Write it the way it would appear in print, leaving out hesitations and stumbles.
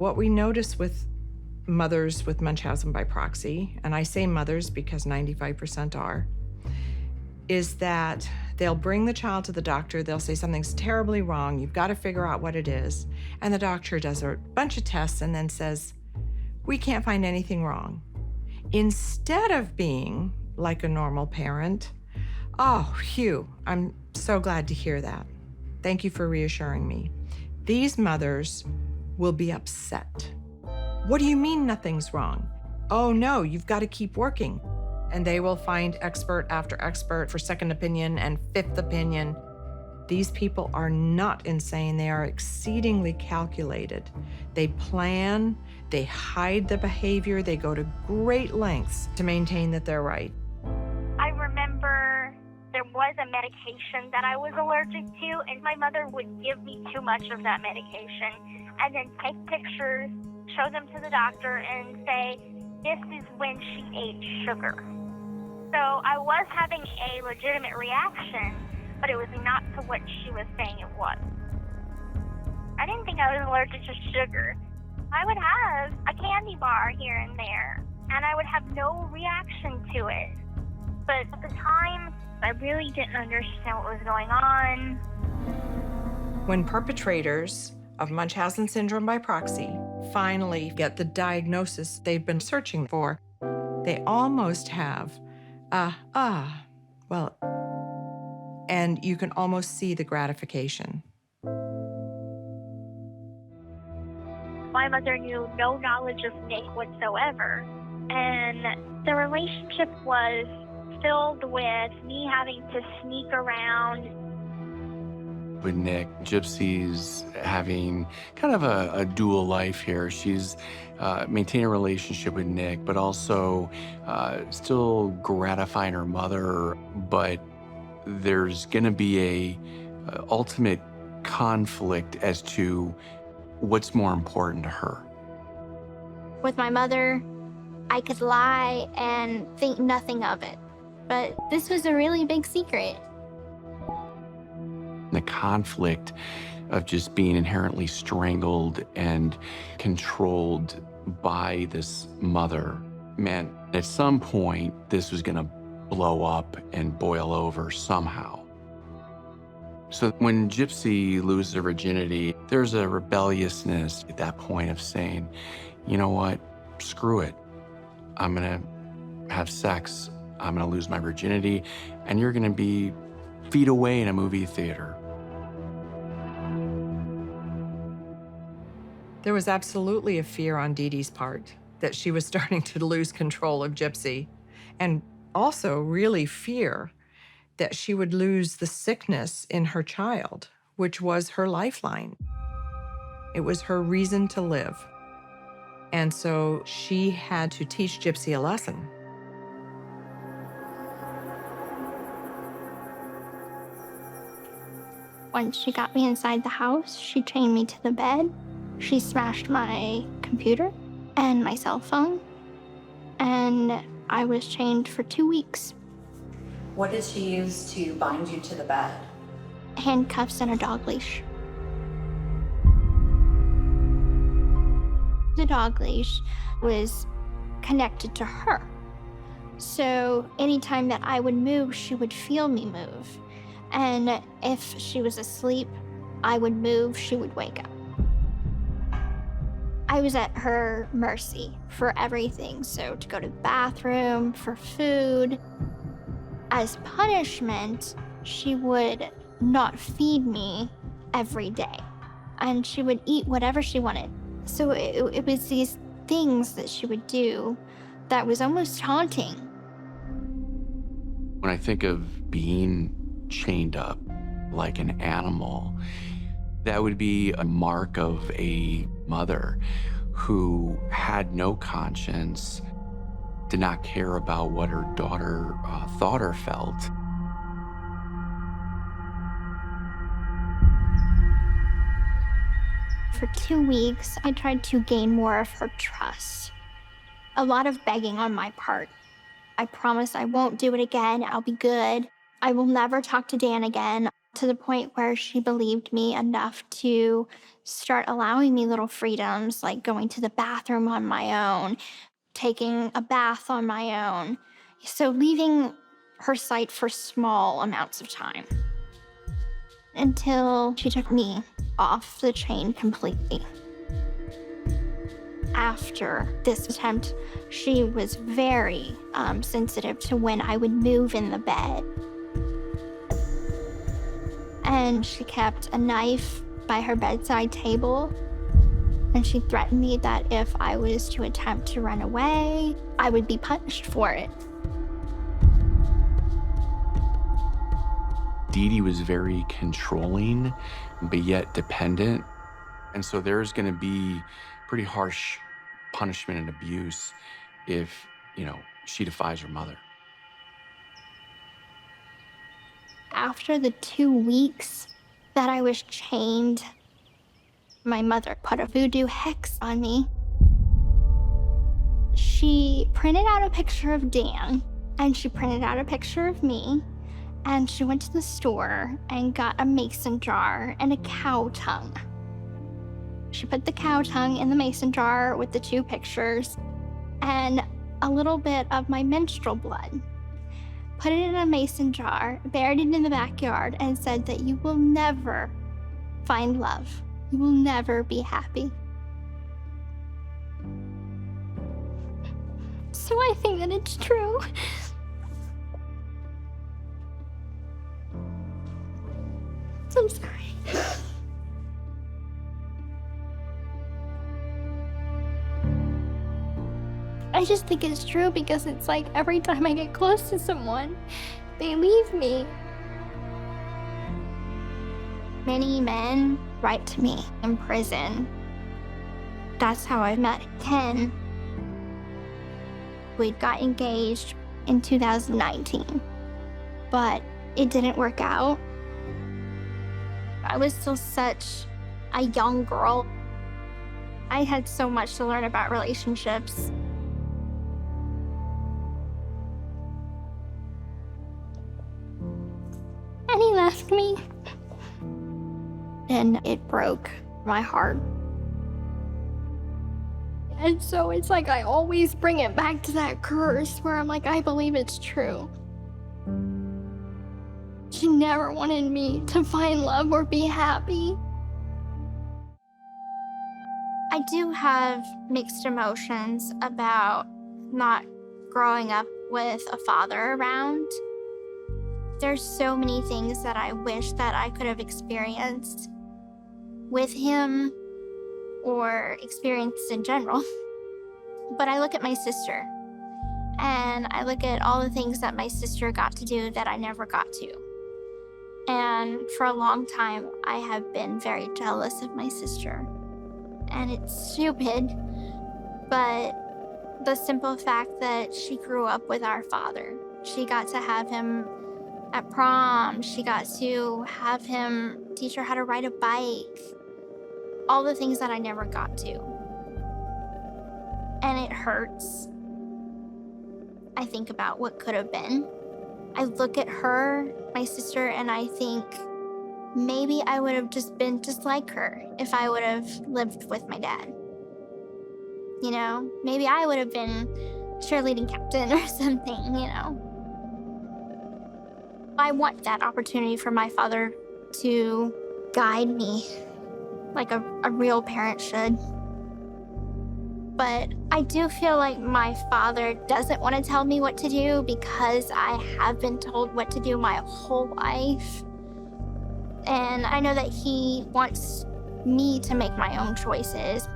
What we notice with mothers with Munchausen by proxy, and I say mothers because 95% are, is that they'll bring the child to the doctor, they'll say something's terribly wrong, you've got to figure out what it is, and the doctor does a bunch of tests and then says, we can't find anything wrong. Instead of being like a normal parent, oh, phew, I'm so glad to hear that. Thank you for reassuring me. These mothers will be upset. What do you mean nothing's wrong? Oh no, you've got to keep working. And they will find expert after expert for second opinion and fifth opinion. These people are not insane. They are exceedingly calculated. They plan, they hide the behavior, they go to great lengths to maintain that they're right. I remember there was a medication that I was allergic to, and my mother would give me too much of that medication and then take pictures, show them to the doctor, and say, this is when she ate sugar. So I was having a legitimate reaction, but it was not to what she was saying it was. I didn't think I was allergic to sugar. I would have a candy bar here and there, and I would have no reaction to it. But at the time, I really didn't understand what was going on. When perpetrators of Munchausen syndrome by proxy finally get the diagnosis they've been searching for, they almost have well, and you can almost see the gratification. My mother knew no knowledge of Nick whatsoever, and the relationship was filled with me having to sneak around. With Nick, Gypsy's having kind of a dual life here. She's maintaining a relationship with Nick, but also still gratifying her mother. But there's going to be a ultimate conflict as to what's more important to her. With my mother, I could lie and think nothing of it. But this was a really big secret. The conflict of just being inherently strangled and controlled by this mother meant at some point this was going to blow up and boil over somehow. So when Gypsy loses her virginity, there's a rebelliousness at that point of saying, you know what, screw it. I'm going to have sex. I'm going to lose my virginity, and you're going to be feet away in a movie theater. There was absolutely a fear on Dee Dee's part that she was starting to lose control of Gypsy, and also really fear that she would lose the sickness in her child, which was her lifeline. It was her reason to live. And so she had to teach Gypsy a lesson. Once she got me inside the house, she chained me to the bed. She smashed my computer and my cell phone, and I was chained for 2 weeks. What did she use to bind you to the bed? Handcuffs and a dog leash. The dog leash was connected to her. So anytime that I would move, she would feel me move. And if she was asleep, I would move, she would wake up. I was at her mercy for everything. So to go to the bathroom, for food. As punishment, she would not feed me every day. And she would eat whatever she wanted. So it was these things that she would do that was almost haunting. When I think of being chained up like an animal, that would be a mark of a mother who had no conscience, did not care about what her daughter thought or felt. For 2 weeks, I tried to gain more of her trust. A lot of begging on my part. I promise I won't do it again. I'll be good. I will never talk to Dan again. to the point where she believed me enough to start allowing me little freedoms like going to the bathroom on my own, taking a bath on my own. So leaving her sight for small amounts of time until she took me off the chain completely. After this attempt, she was very sensitive to when I would move in the bed. And she kept a knife by her bedside table. And she threatened me that if I was to attempt to run away, I would be punished for it. Dee Dee was very controlling, but yet dependent. And so there's going to be pretty harsh punishment and abuse if, she defies her mother. After the 2 weeks that I was chained, my mother put a voodoo hex on me. She printed out a picture of Dan, and she printed out a picture of me, and she went to the store and got a mason jar and a cow tongue. She put the cow tongue in the mason jar with the 2 pictures and a little bit of my menstrual blood. Put it in a mason jar, buried it in the backyard, and said that you will never find love. You will never be happy. So I think that it's true. I'm sorry. I just think it's true because it's like every time I get close to someone, they leave me. Many men write to me in prison. That's how I met Ken. We got engaged in 2019, but it didn't work out. I was still such a young girl. I had so much to learn about relationships. And he left me. And it broke my heart. And so it's like I always bring it back to that curse where I'm like, I believe it's true. She never wanted me to find love or be happy. I do have mixed emotions about not growing up with a father around. There's so many things that I wish that I could have experienced with him or experienced in general. But I look at my sister and I look at all the things that my sister got to do that I never got to. And for a long time, I have been very jealous of my sister. And it's stupid, but the simple fact that she grew up with our father, she got to have him at prom, she got to have him teach her how to ride a bike, all the things that I never got to. And it hurts. I think about what could have been. I look at her, my sister, and I think maybe I would have just been just like her if I would have lived with my dad. Maybe I would have been cheerleading captain or something, I want that opportunity for my father to guide me like a real parent should. But I do feel like my father doesn't want to tell me what to do because I have been told what to do my whole life. And I know that he wants me to make my own choices.